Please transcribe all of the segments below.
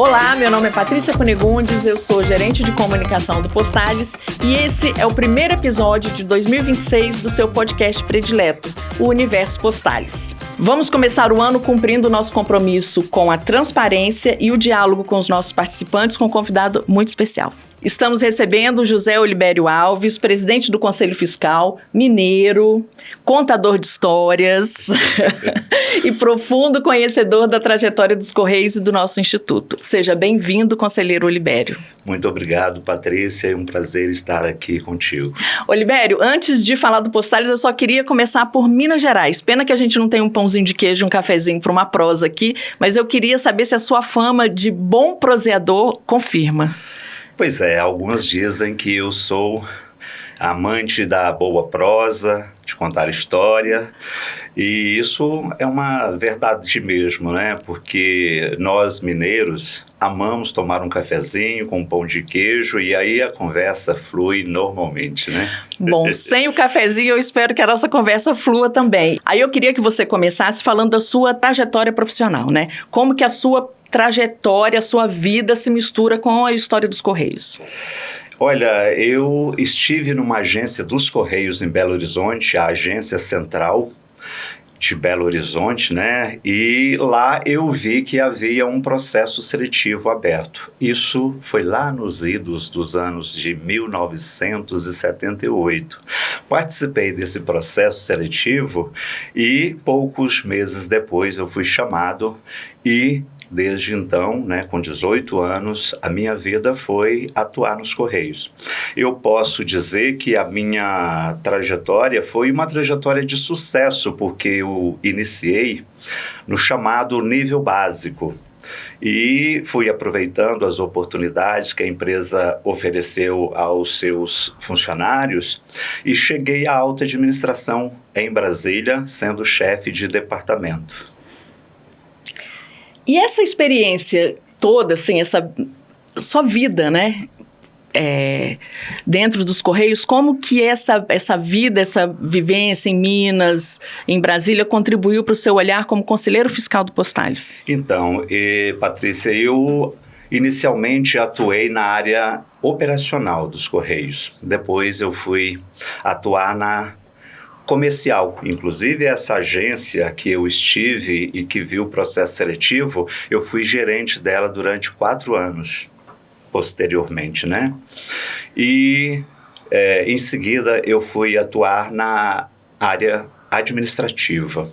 Olá, meu nome é Patrícia Cunegundes, eu sou gerente de comunicação do Postales e esse é o primeiro episódio de 2026 do seu podcast predileto, o Universo Postales. Vamos começar o ano cumprindo o nosso compromisso com a transparência e o diálogo com os nossos participantes com um convidado muito especial. Estamos recebendo José Olibério Alves, presidente do Conselho Fiscal, mineiro, contador de histórias e profundo conhecedor da trajetória dos Correios e do nosso Instituto. Seja bem-vindo, conselheiro Olibério. Muito obrigado, Patrícia. É um prazer estar aqui contigo. Olibério, antes de falar do Postales, eu só queria começar por Minas Gerais. Pena que a gente não tem um pãozinho de queijo e um cafezinho para uma prosa aqui, mas eu queria saber se a sua fama de bom proseador confirma. Pois é, alguns dizem que eu sou amante da boa prosa, de contar história, e isso é uma verdade mesmo, né? Porque nós mineiros amamos tomar um cafezinho com um pão de queijo e aí a conversa flui normalmente, né? Bom, sem o cafezinho eu espero que a nossa conversa flua também. Aí eu queria que você começasse falando da sua trajetória profissional, né? Como que a sua trajetória, a sua vida se mistura com a história dos Correios? Olha, eu estive numa agência dos Correios em Belo Horizonte, a agência central de Belo Horizonte, né? E lá eu vi que havia um processo seletivo aberto. Isso foi lá nos idos dos anos de 1978. Participei desse processo seletivo e poucos meses depois eu fui chamado e desde então, né, com 18 anos, a minha vida foi atuar nos Correios. Eu posso dizer que a minha trajetória foi uma trajetória de sucesso, porque eu iniciei no chamado nível básico e fui aproveitando as oportunidades que a empresa ofereceu aos seus funcionários e cheguei à alta administração em Brasília, sendo chefe de departamento. E essa experiência toda, assim, essa sua vida, né, dentro dos Correios, como que essa vida, essa vivência em Minas, em Brasília, contribuiu para o seu olhar como conselheiro fiscal do Postales? Então, Patrícia, eu inicialmente atuei na área operacional dos Correios. Depois eu fui atuar na comercial. Inclusive, essa agência que eu estive e que viu o processo seletivo, eu fui gerente dela durante 4 anos, posteriormente, né? E, em seguida, eu fui atuar na área administrativa.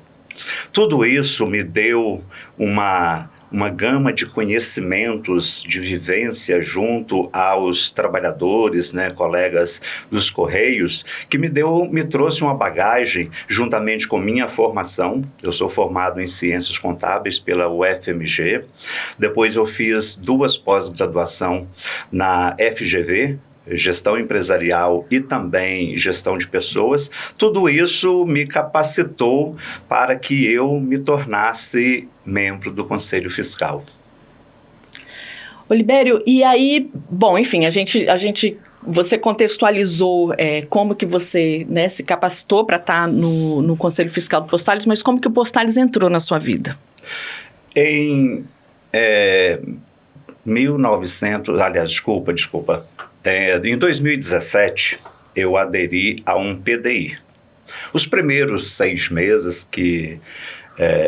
Tudo isso me deu uma gama de conhecimentos, de vivência junto aos trabalhadores, né, colegas dos Correios, que me trouxe uma bagagem juntamente com minha formação. Eu sou formado em Ciências Contábeis pela UFMG, depois eu fiz 2 pós-graduação na FGV, Gestão Empresarial e também Gestão de Pessoas. Tudo isso me capacitou para que eu me tornasse membro do Conselho Fiscal. Olibério, e aí, bom, enfim, você contextualizou como que você, né, se capacitou para estar no Conselho Fiscal do Postales, mas como que o Postales entrou na sua vida? Em 2017, eu aderi a um PDI. Os primeiros 6 meses que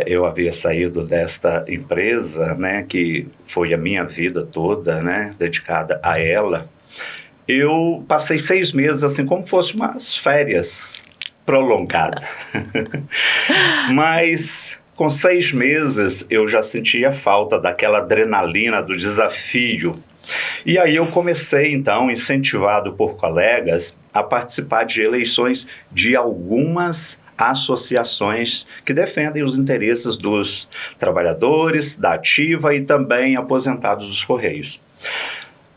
eu havia saído desta empresa, né, que foi a minha vida toda, né, dedicada a ela, eu passei 6 meses assim como fosse umas férias prolongadas. Mas com 6 meses eu já sentia falta daquela adrenalina do desafio. E aí eu comecei, então, incentivado por colegas, a participar de eleições de algumas associações que defendem os interesses dos trabalhadores, da ativa e também aposentados dos Correios.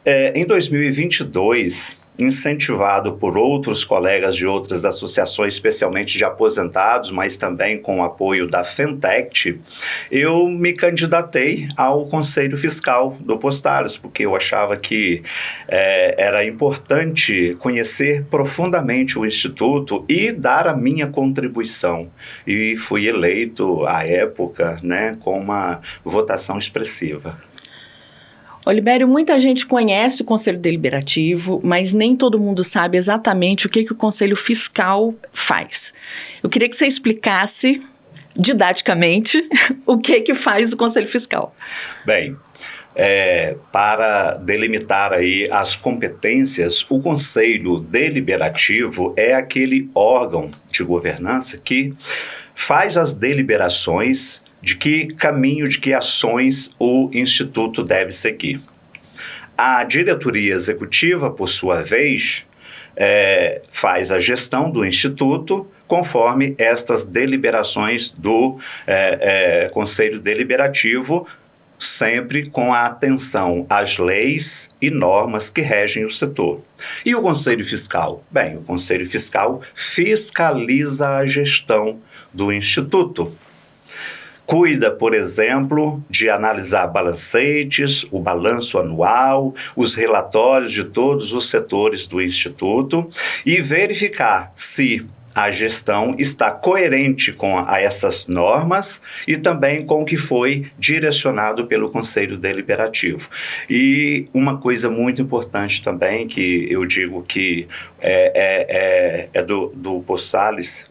Em 2022, incentivado por outros colegas de outras associações, especialmente de aposentados, mas também com o apoio da Fentect, eu me candidatei ao Conselho Fiscal do Postales, porque eu achava que era importante conhecer profundamente o Instituto e dar a minha contribuição. E fui eleito, à época, né, com uma votação expressiva. Olibério, muita gente conhece o Conselho Deliberativo, mas nem todo mundo sabe exatamente o que o Conselho Fiscal faz. Eu queria que você explicasse didaticamente o que faz o Conselho Fiscal. Bem, para delimitar aí as competências, o Conselho Deliberativo é aquele órgão de governança que faz as deliberações de que caminho, de que ações o Instituto deve seguir. A diretoria executiva, por sua vez, faz a gestão do Instituto conforme estas deliberações do Conselho Deliberativo, sempre com a atenção às leis e normas que regem o setor. E o Conselho Fiscal? Bem, o Conselho Fiscal fiscaliza a gestão do Instituto. Cuida, por exemplo, de analisar balancetes, o balanço anual, os relatórios de todos os setores do Instituto e verificar se a gestão está coerente com essas normas e também com o que foi direcionado pelo Conselho Deliberativo. E uma coisa muito importante também, que eu digo que é do Postales,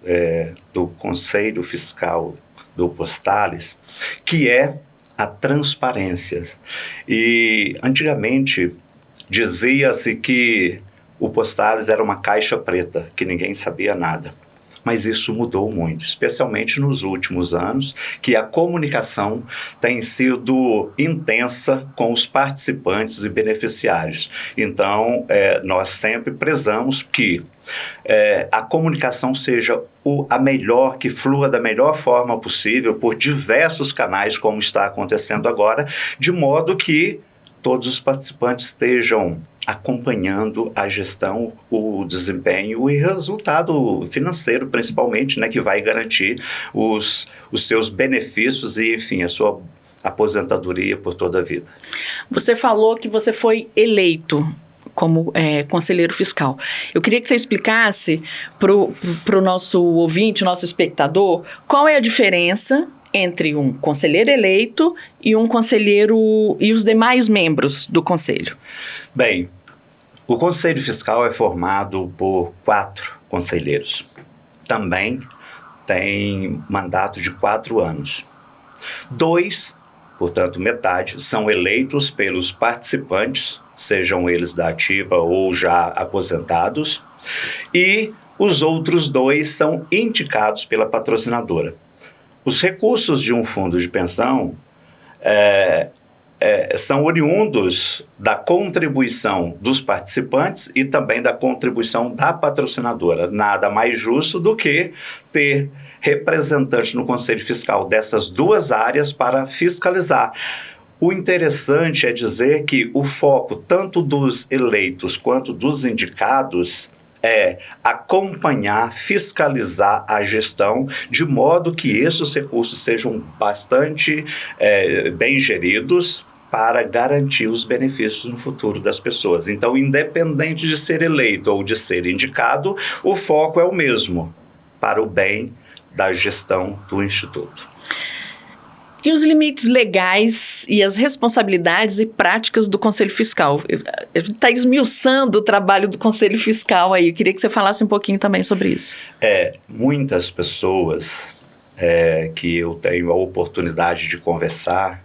do Conselho Fiscal do Postales, que é a transparência. E antigamente dizia-se que o Postales era uma caixa preta, que ninguém sabia nada. Mas isso mudou muito, especialmente nos últimos anos, que a comunicação tem sido intensa com os participantes e beneficiários. Então, nós sempre prezamos que a comunicação seja a melhor, que flua da melhor forma possível por diversos canais, como está acontecendo agora, de modo que todos os participantes estejam acompanhando a gestão, o desempenho e resultado financeiro, principalmente, né, que vai garantir os seus benefícios e, enfim, a sua aposentadoria por toda a vida. Você falou que você foi eleito como conselheiro fiscal. Eu queria que você explicasse para o nosso ouvinte, nosso espectador, qual é a diferença entre um conselheiro eleito e um conselheiro e os demais membros do conselho. Bem, o Conselho Fiscal é formado por 4 conselheiros. Também tem mandato de 4 anos. 2, portanto metade, são eleitos pelos participantes, sejam eles da ativa ou já aposentados, e os outros 2 são indicados pela patrocinadora. Os recursos de um fundo de pensão são oriundos da contribuição dos participantes e também da contribuição da patrocinadora. Nada mais justo do que ter representantes no Conselho Fiscal dessas 2 áreas para fiscalizar. O interessante é dizer que o foco tanto dos eleitos quanto dos indicados é acompanhar, fiscalizar a gestão, de modo que esses recursos sejam bastante bem geridos para garantir os benefícios no futuro das pessoas. Então, independente de ser eleito ou de ser indicado, o foco é o mesmo, para o bem da gestão do Instituto. E os limites legais e as responsabilidades e práticas do Conselho Fiscal? Está esmiuçando o trabalho do Conselho Fiscal aí. Eu queria que você falasse um pouquinho também sobre isso. Muitas pessoas que eu tenho a oportunidade de conversar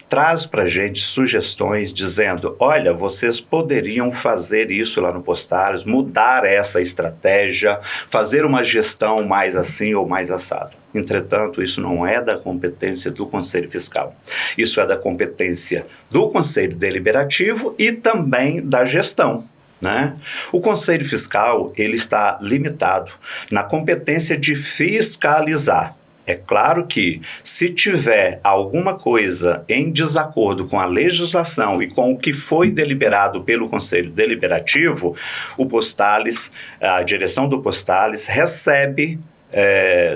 traz para a gente sugestões dizendo, olha, vocês poderiam fazer isso lá no Postales, mudar essa estratégia, fazer uma gestão mais assim ou mais assado. Entretanto, isso não é da competência do Conselho Fiscal. Isso é da competência do Conselho Deliberativo e também da gestão, né? O Conselho Fiscal, ele está limitado na competência de fiscalizar. É claro que, se tiver alguma coisa em desacordo com a legislação e com o que foi deliberado pelo Conselho Deliberativo, o Postales, a direção do Postales, recebe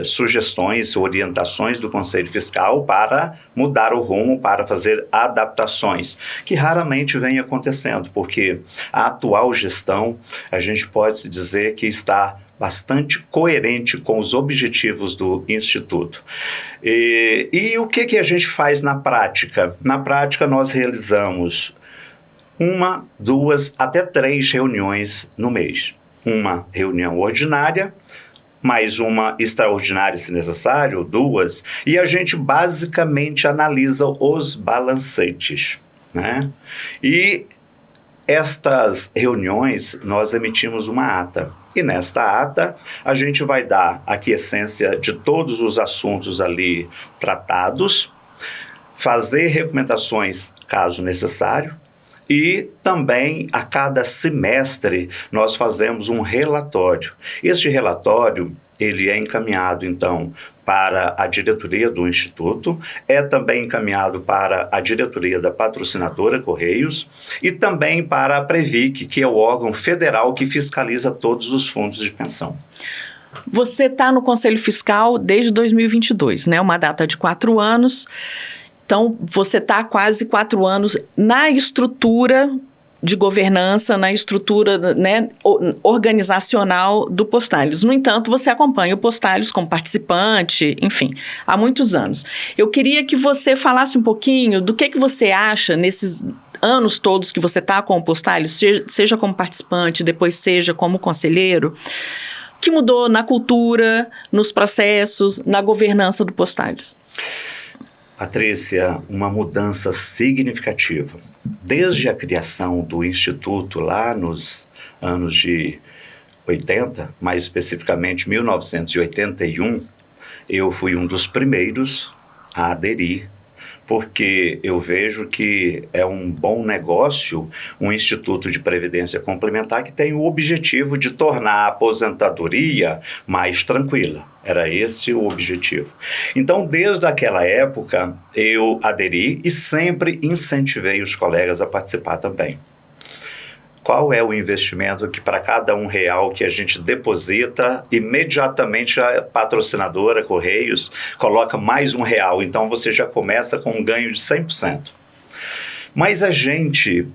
sugestões, orientações do Conselho Fiscal para mudar o rumo, para fazer adaptações, que raramente vem acontecendo, porque a atual gestão, a gente pode dizer que está bastante coerente com os objetivos do Instituto. E o que a gente faz na prática? Na prática, nós realizamos 1, 2, até 3 reuniões no mês. Uma reunião ordinária, mais uma extraordinária, se necessário, 2, e a gente basicamente analisa os balancetes, né? E estas reuniões, nós emitimos uma ata. E nesta ata, a gente vai dar a aquiescência de todos os assuntos ali tratados, fazer recomendações, caso necessário, e também, a cada semestre, nós fazemos um relatório. Este relatório, ele é encaminhado, então, para a diretoria do Instituto, é também encaminhado para a diretoria da patrocinadora Correios e também para a Previc, que é o órgão federal que fiscaliza todos os fundos de pensão. Você está no Conselho Fiscal desde 2022, né? Uma data de 4 anos. Então, você está há quase 4 anos na estrutura de governança, na estrutura, né, organizacional do Postalhos. No entanto, você acompanha o Postalhos como participante, enfim, há muitos anos. Eu queria que você falasse um pouquinho do que você acha nesses anos todos que você está com o Postalhos, seja como participante, depois seja como conselheiro, que mudou na cultura, nos processos, na governança do Postalhos. Patrícia, uma mudança significativa. Desde a criação do Instituto, lá nos anos de 80, mais especificamente 1981, eu fui um dos primeiros a aderir, porque eu vejo que é um bom negócio um Instituto de Previdência Complementar que tem o objetivo de tornar a aposentadoria mais tranquila. Era esse o objetivo. Então, desde aquela época, eu aderi e sempre incentivei os colegas a participar também. Qual é o investimento que para cada R$1 que a gente deposita, imediatamente a patrocinadora Correios coloca mais R$1. Então, você já começa com um ganho de 100%. Mas a gente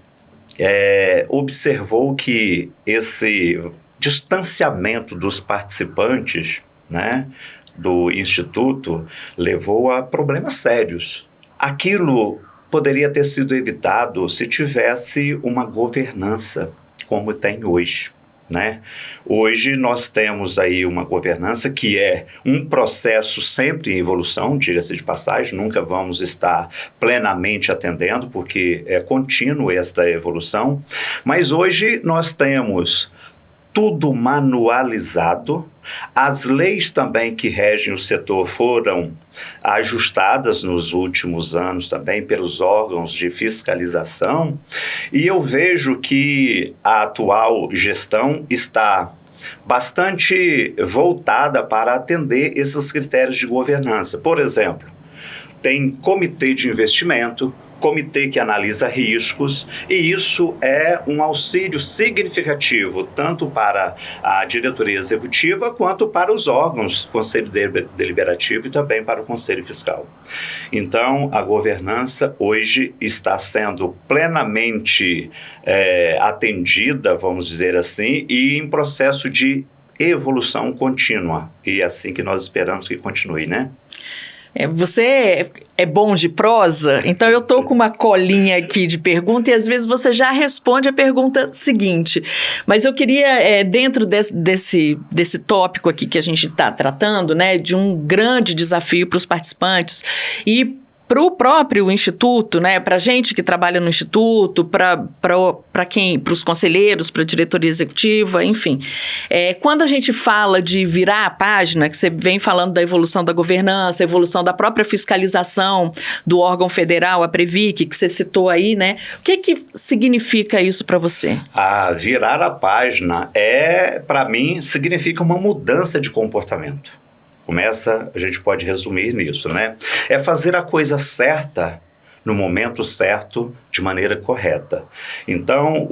observou que esse distanciamento dos participantes, né, do Instituto levou a problemas sérios. Aquilo poderia ter sido evitado se tivesse uma governança como tem hoje, né? Hoje nós temos aí uma governança que é um processo sempre em evolução, diga-se de passagem, nunca vamos estar plenamente atendendo, porque é contínuo esta evolução, mas hoje nós temos tudo manualizado. As leis também que regem o setor foram ajustadas nos últimos anos também pelos órgãos de fiscalização, e eu vejo que a atual gestão está bastante voltada para atender esses critérios de governança. Por exemplo, tem comitê de investimento, comitê que analisa riscos, e isso é um auxílio significativo tanto para a diretoria executiva quanto para os órgãos, Conselho Deliberativo e também para o Conselho Fiscal. Então, a governança hoje está sendo plenamente atendida, vamos dizer assim, e em processo de evolução contínua, e é assim que nós esperamos que continue, né? Você é bom de prosa, então eu tô com uma colinha aqui de pergunta e às vezes você já responde a pergunta seguinte. Mas eu queria, dentro desse tópico aqui que a gente está tratando, né, de um grande desafio para os participantes e para o próprio Instituto, né, para a gente que trabalha no Instituto, para os conselheiros, para a diretoria executiva, enfim. Quando a gente fala de virar a página, que você vem falando da evolução da governança, evolução da própria fiscalização do órgão federal, a Previc, que você citou aí, né? O que significa isso para você? Virar a página para mim, significa uma mudança de comportamento. A gente pode resumir nisso, né? É fazer a coisa certa no momento certo, de maneira correta. Então,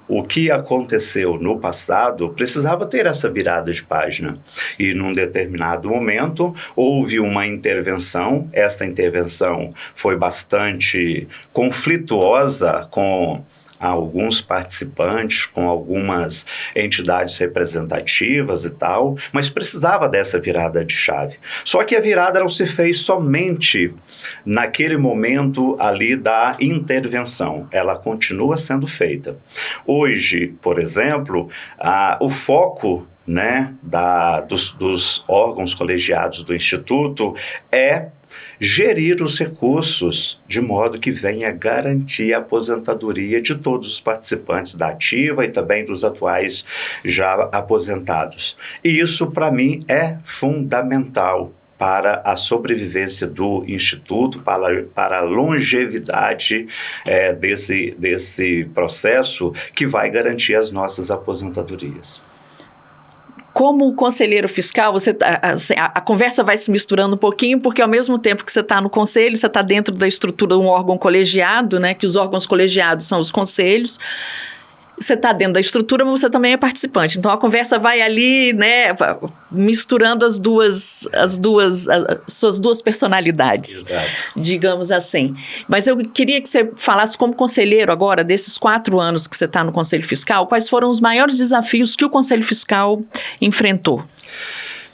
o que aconteceu no passado precisava ter essa virada de página. E num determinado momento, houve uma intervenção. Esta intervenção foi bastante conflituosa com alguns participantes, com algumas entidades representativas e tal, mas precisava dessa virada de chave. Só que a virada não se fez somente naquele momento ali da intervenção, ela continua sendo feita. Hoje, por exemplo, o foco, né, dos órgãos colegiados do Instituto é gerir os recursos de modo que venha garantir a aposentadoria de todos os participantes da ativa e também dos atuais já aposentados. E isso, para mim, é fundamental para a sobrevivência do Instituto, para a longevidade desse processo que vai garantir as nossas aposentadorias. Como conselheiro fiscal, a conversa vai se misturando um pouquinho, porque ao mesmo tempo que você está no conselho, você está dentro da estrutura de um órgão colegiado, né, que os órgãos colegiados são os conselhos. Você está dentro da estrutura, mas você também é participante. Então, a conversa vai ali, né, misturando as suas duas personalidades. Exato. Digamos assim. Mas eu queria que você falasse como conselheiro agora, desses 4 anos que você está no Conselho Fiscal, quais foram os maiores desafios que o Conselho Fiscal enfrentou?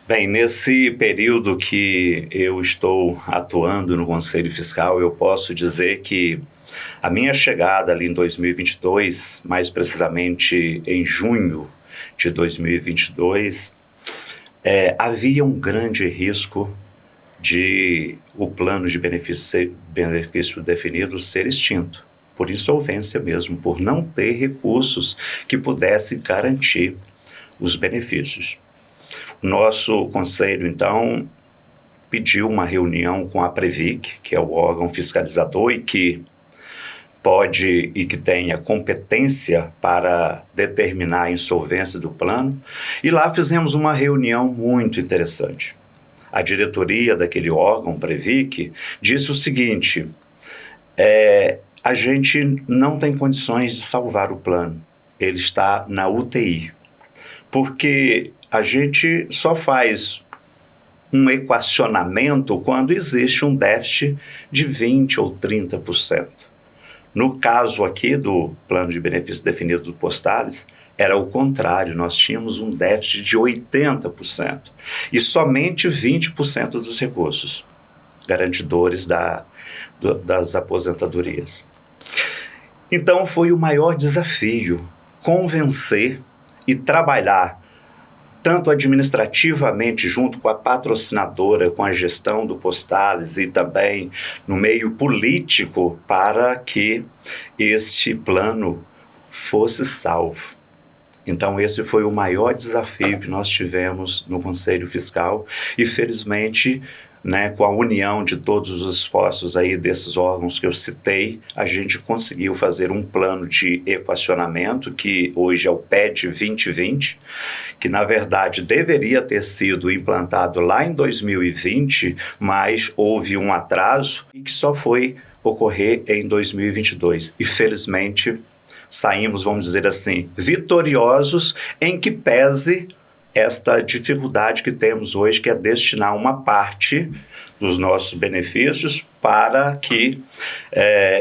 Bem, nesse período que eu estou atuando no Conselho Fiscal, eu posso dizer que a minha chegada ali em 2022, mais precisamente em junho de 2022, havia um grande risco de o plano de benefício definido ser extinto, por insolvência mesmo, por não ter recursos que pudessem garantir os benefícios. O nosso conselho, então, pediu uma reunião com a Previc, que é o órgão fiscalizador e que pode e que tenha competência para determinar a insolvência do plano. E lá fizemos uma reunião muito interessante. A diretoria daquele órgão, Previc, disse o seguinte: a gente não tem condições de salvar o plano, ele está na UTI, porque a gente só faz um equacionamento quando existe um déficit de 20% ou 30%. No caso aqui do plano de benefício definido do Postales, era o contrário, nós tínhamos um déficit de 80% e somente 20% dos recursos garantidores das aposentadorias. Então foi o maior desafio convencer e trabalhar tanto administrativamente junto com a patrocinadora, com a gestão do Postales e também no meio político para que este plano fosse salvo. Então esse foi o maior desafio que nós tivemos no Conselho Fiscal e felizmente, né, com a união de todos os esforços aí desses órgãos que eu citei, a gente conseguiu fazer um plano de equacionamento que hoje é o PED 2020, que na verdade deveria ter sido implantado lá em 2020, mas houve um atraso e que só foi ocorrer em 2022. E felizmente saímos, vamos dizer assim, vitoriosos, em que pese esta dificuldade que temos hoje, que é destinar uma parte dos nossos benefícios para que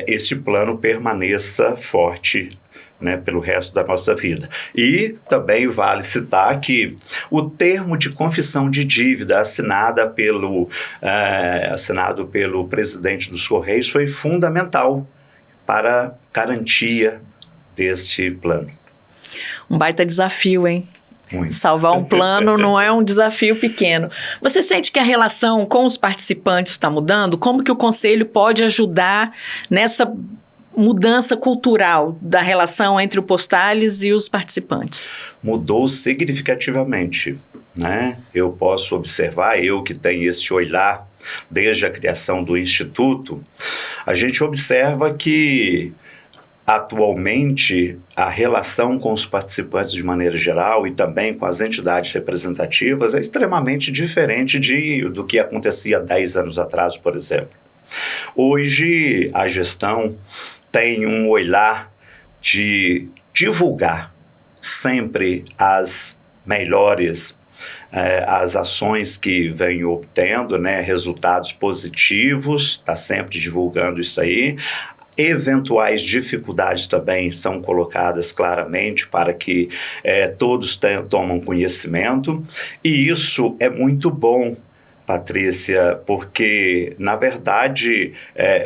esse plano permaneça forte, né, pelo resto da nossa vida. E também vale citar que o termo de confissão de dívida assinado pelo presidente dos Correios foi fundamental para a garantia deste plano. Um baita desafio, hein? Muito. Salvar um plano não é um desafio pequeno. Você sente que a relação com os participantes está mudando? Como que o Conselho pode ajudar nessa mudança cultural da relação entre o Postales e os participantes? Mudou significativamente, né? Eu posso observar, eu que tenho esse olhar desde a criação do Instituto, a gente observa que atualmente, a relação com os participantes de maneira geral e também com as entidades representativas é extremamente diferente do que acontecia 10 anos atrás, por exemplo. Hoje, a gestão tem um olhar de divulgar sempre as melhores as ações que vem obtendo, né, resultados positivos, está sempre divulgando isso aí. Eventuais dificuldades também são colocadas claramente para que todos tomam conhecimento, e isso é muito bom, Patrícia, porque, na verdade,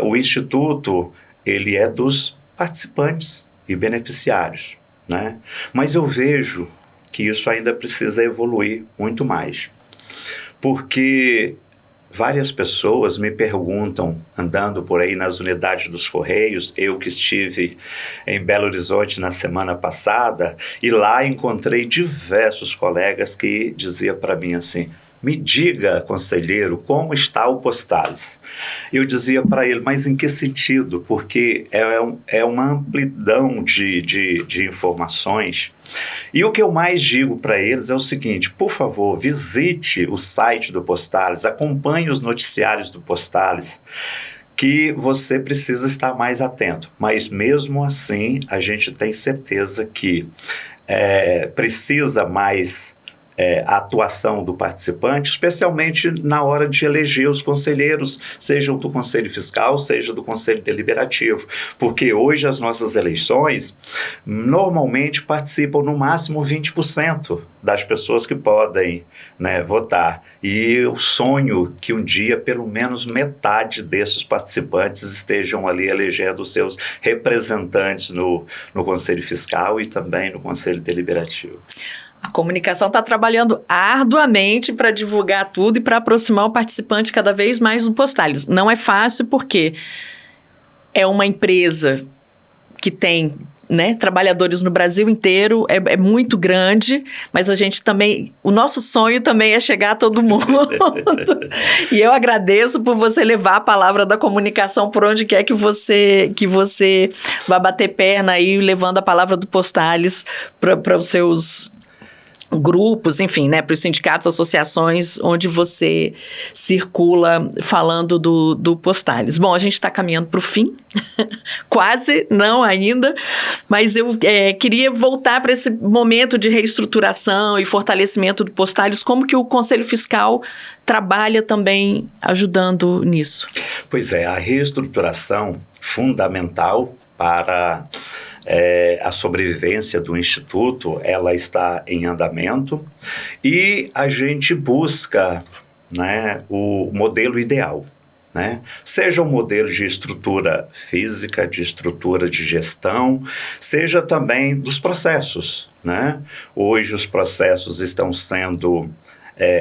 o Instituto ele é dos participantes e beneficiários, né? Mas eu vejo que isso ainda precisa evoluir muito mais, porque várias pessoas me perguntam, andando por aí nas unidades dos Correios, eu que estive em Belo Horizonte na semana passada, e lá encontrei diversos colegas que diziam para mim assim: me diga, conselheiro, como está o Postales? Eu dizia para ele, mas em que sentido? Porque é uma amplidão de informações. E o que eu mais digo para eles é o seguinte: por favor, visite o site do Postales, acompanhe os noticiários do Postales, que você precisa estar mais atento. Mas mesmo assim, a gente tem certeza que precisa mais a atuação do participante, especialmente na hora de eleger os conselheiros, seja do Conselho Fiscal, seja do Conselho Deliberativo, porque hoje as nossas eleições normalmente participam no máximo 20% das pessoas que podem, né, votar, e o sonho que um dia pelo menos metade desses participantes estejam ali elegendo os seus representantes no Conselho Fiscal e também no Conselho Deliberativo. A comunicação está trabalhando arduamente para divulgar tudo e para aproximar o participante cada vez mais do Postales. Não é fácil porque é uma empresa que tem, né, trabalhadores no Brasil inteiro, é muito grande, mas a gente também, o nosso sonho também é chegar a todo mundo. E eu agradeço por você levar a palavra da comunicação por onde quer que você vá bater perna aí, levando a palavra do Postales para os seus grupos, enfim, né, para os sindicatos, associações, onde você circula falando do Postales. Bom, a gente está caminhando para o fim, quase, não ainda, mas eu queria voltar para esse momento de reestruturação e fortalecimento do Postales, como que o Conselho Fiscal trabalha também ajudando nisso? Pois é, a reestruturação fundamental para a sobrevivência do Instituto, ela está em andamento e a gente busca, né, o modelo ideal, né? Seja um modelo de estrutura física, de estrutura de gestão, seja também dos processos, né? Hoje os processos estão sendo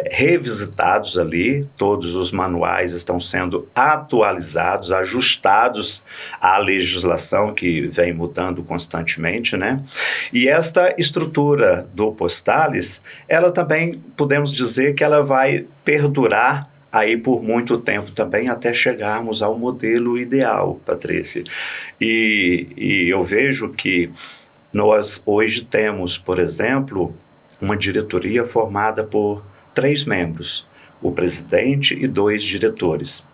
revisitados ali, todos os manuais estão sendo atualizados, ajustados à legislação que vem mudando constantemente, né? E esta estrutura do Postales, ela também, podemos dizer que ela vai perdurar aí por muito tempo também, até chegarmos ao modelo ideal, Patrícia. E eu vejo que nós hoje temos, por exemplo, uma diretoria formada por 3 membros, o presidente e 2 diretores.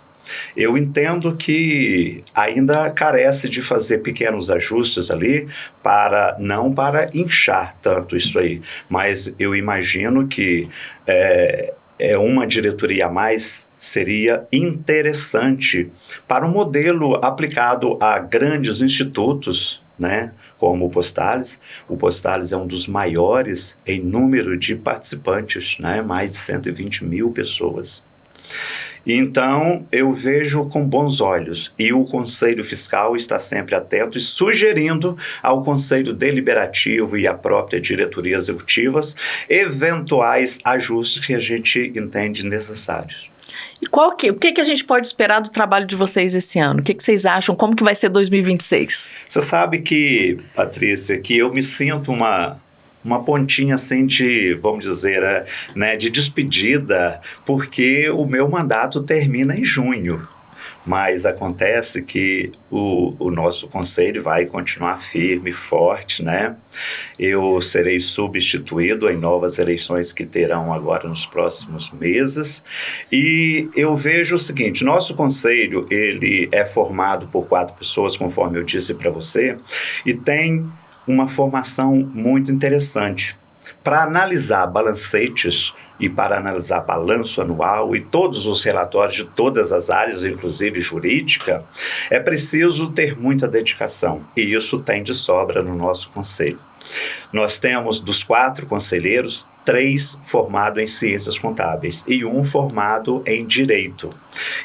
Eu entendo que ainda carece de fazer pequenos ajustes ali, não para inchar tanto isso aí, mas eu imagino que uma diretoria a mais seria interessante para um modelo aplicado a grandes institutos, né, como o Postales. O Postales é um dos maiores em número de participantes, né, mais de 120 mil pessoas. Então, eu vejo com bons olhos, e o Conselho Fiscal está sempre atento e sugerindo ao Conselho Deliberativo e à própria diretoria executivas eventuais ajustes que a gente entende necessários. E o que a gente pode esperar do trabalho de vocês esse ano? O que vocês acham? Como que vai ser 2026? Você sabe que, Patrícia, que eu me sinto uma pontinha assim de, vamos dizer, né, de despedida, porque o meu mandato termina em junho. Mas acontece que o nosso conselho vai continuar firme, forte, né? Eu serei substituído em novas eleições que terão agora nos próximos meses. E eu vejo o seguinte: nosso conselho, ele é formado por 4 pessoas, conforme eu disse para você, e tem uma formação muito interessante para analisar balancetes e para analisar balanço anual e todos os relatórios de todas as áreas, inclusive jurídica, é preciso ter muita dedicação, e isso tem de sobra no nosso conselho. Nós temos, dos 4 conselheiros, 3 formados em ciências contábeis e 1 formado em direito.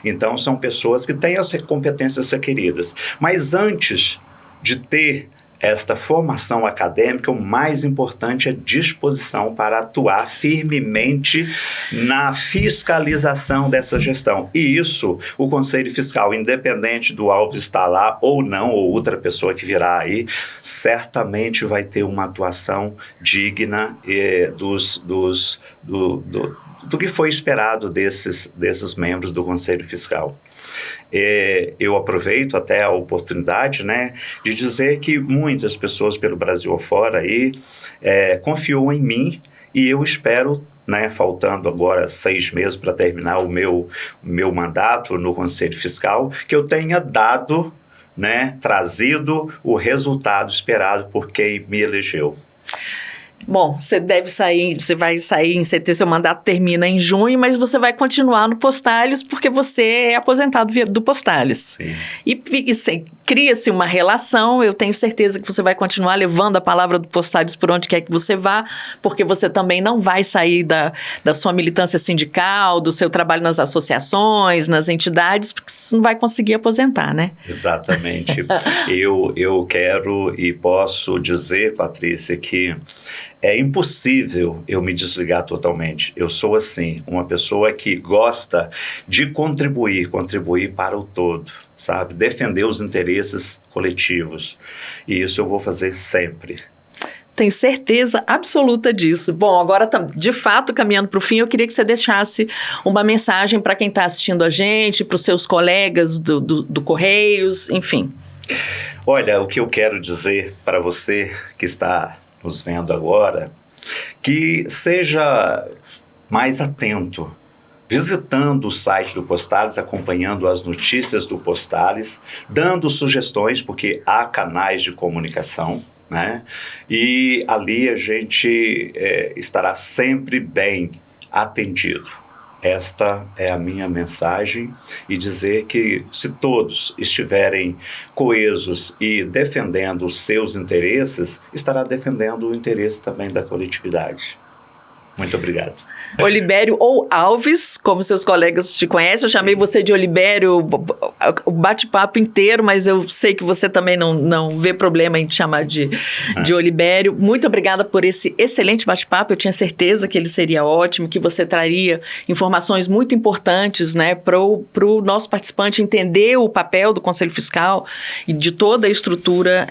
Então, são pessoas que têm as competências requeridas. Mas antes de ter esta formação acadêmica, o mais importante é disposição para atuar firmemente na fiscalização dessa gestão. E isso, o Conselho Fiscal, independente do Alves estar lá ou não, ou outra pessoa que virá aí, certamente vai ter uma atuação digna do que foi esperado desses membros do Conselho Fiscal. Eu aproveito até a oportunidade, né, de dizer que muitas pessoas pelo Brasil afora aí confiam em mim, e eu espero, né, faltando agora 6 meses para terminar o meu mandato no Conselho Fiscal, que eu tenha dado, né, trazido o resultado esperado por quem me elegeu. Bom, você vai sair seu mandato termina em junho, mas você vai continuar no Postales porque você é aposentado do Postales. Sim. E cria-se uma relação, eu tenho certeza que você vai continuar levando a palavra do Postales por onde quer que você vá, porque você também não vai sair da sua militância sindical, do seu trabalho nas associações, nas entidades, porque você não vai conseguir aposentar, né? Exatamente. Eu quero e posso dizer, Patrícia, que é impossível eu me desligar totalmente. Eu sou, assim, uma pessoa que gosta de contribuir para o todo, sabe? Defender os interesses coletivos. E isso eu vou fazer sempre. Tenho certeza absoluta disso. Bom, agora, de fato, caminhando para o fim, eu queria que você deixasse uma mensagem para quem está assistindo a gente, para os seus colegas do Correios, enfim. Olha, o que eu quero dizer para você que está nos vendo agora, que seja mais atento, visitando o site do Postales, acompanhando as notícias do Postales, dando sugestões, porque há canais de comunicação, né? E ali a gente estará sempre bem atendido. Esta é a minha mensagem, e dizer que se todos estiverem coesos e defendendo os seus interesses, estará defendendo o interesse também da coletividade. Muito obrigado. Olibério ou Alves, como seus colegas te conhecem, eu chamei você de Olibério o bate-papo inteiro, mas eu sei que você também não vê problema em te chamar de Olibério. Muito obrigada por esse excelente bate-papo, eu tinha certeza que ele seria ótimo, que você traria informações muito importantes, né, para o nosso participante entender o papel do Conselho Fiscal e de toda a estrutura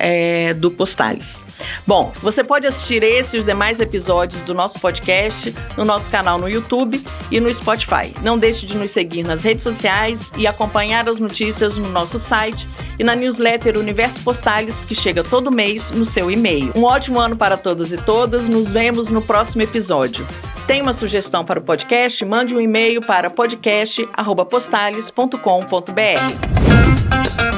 do Postales. Bom, você pode assistir esse e os demais episódios do nosso podcast no nosso canal no YouTube e no Spotify. Não deixe de nos seguir nas redes sociais e acompanhar as notícias no nosso site e na newsletter Universo Postales, que chega todo mês no seu e-mail. Um ótimo ano para todas e todas. Nos vemos no próximo episódio. Tem uma sugestão para o podcast? Mande um e-mail para podcast@postales.com.br.